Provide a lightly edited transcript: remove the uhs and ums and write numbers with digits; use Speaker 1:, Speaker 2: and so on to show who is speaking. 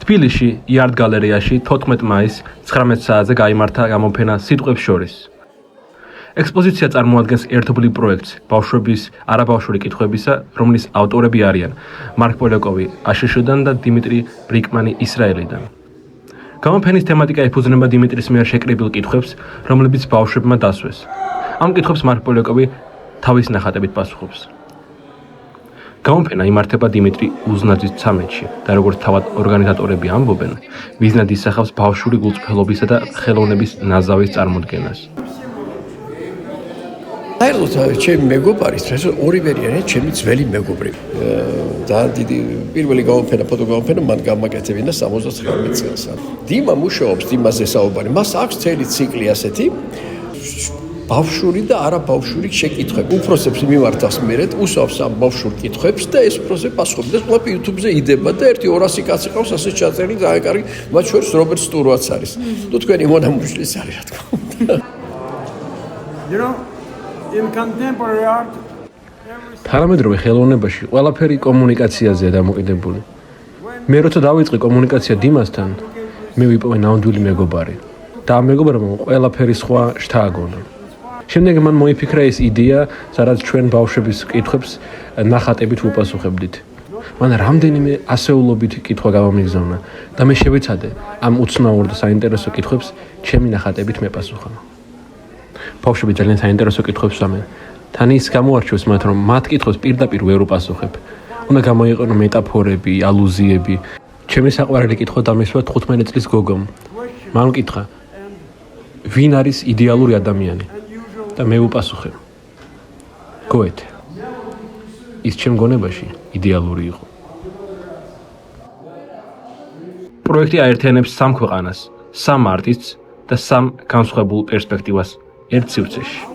Speaker 1: თბილისში იარდ გალერეაში 14 მაისს 19 საათზე გაიმართა გამოფენა სიტყვებს შორის. ექსპოზიცია წარმოადგენს ერთობლივ პროექტს ბავშვების არაბავშვური კითხვებისა, რომლის ავტორები არიან მარკ პოლიაკოვი აშშ-დან და დიმიტრი ბრიკმანი ისრაელიდან. გამოფენის თემატიკა ეფუძნება დიმიტრის მიერ შეკრებილ კითხვებს, რომლებიც ბავშვებმა დასვეს. ამ კითხვებს მარკ პოლიაკოვი თავის ნახატებით პასუხობს. გამოფენა იმართება დიმიტრი უზნაძის ცამეტში და როგორც თავად ორგანიზატორები ამბობენ, მიზნად ისახავს ბავშვური გულწრფელობისა და ხელოვნების ნაზავის წარმოდგენას.
Speaker 2: საერთოდ ჩემი მეგობარი, ორივე არიან ჩემი ძველი მეგობრები. ძალიან დიდი პირველი გამოფენა, ფოტოგამოფენა მან გამაკეთებინა 79 წელს. დიმა მუშაობს დიმაზე საუბარი. მას აქვს წელი ციკლი ასეთი ბავშვური და არაბავშვური შეკითხვები. უფროსებს მიმართავს მერეთ, უსვავს ამ ბავშვურ კითხვებს და ეს უფროსები პასუხობენ. ეს ყველაფერი YouTube-ზე იდება და 1-200 კაცი ყავს ასე ჩაწერილი, ძალიან კარგი, მათ შორის რობერტ სტუროაც არის. თუ თქვენი მონამუშლის არის, რა თქმა უნდა.
Speaker 3: In contemporary art,
Speaker 1: თანამედროვე ხელოვნებაში ყველაფერი კომუნიკაციაზეა დამოკიდებული. მე როცა დავიწყე კომუნიკაცია დიმასთან, მე ვიპოვე ნამდვილი მეგობარი და ამ მეგობრებმა ყველაფერი სხვა შთააგონა. შემდეგ მან მოიფიქრა ეს იდეა, სადაც ჩვენ ბავშვების კითხვებს ნახატებით ვუპასუხებდით. მან რამდენიმე ასეულობით კითხვა გამომიგზავნა და მე შევეცადე ამ უცნაურ და საინტერესო კითხვებს ჩემი ნახატებით მეპასუხა. ბავშვები ძალიან საინტერესო კითხვებს ვამენ. თან ის გამოარჩევს მათ, რომ მათ კითხვებს პირდაპირ ვერ უპასუხებ. უნდა გამოიყენო მეტაფორები, ალუზიები. ჩემი საყვარელი კითხვა დამისვა 15 წლის გოგომ. მან მკითხა, ვინ არის იდეალური ადამიანი? და მე ვუპასუხე. გოეთე. ის ჩემ გონებაში იდეალური იყო. პროექტი აერთიანებს 3 ქვეყანას, 3 არტისტს და 3 განსხვავებულ პერსპექტივას ერთ სივრცეში.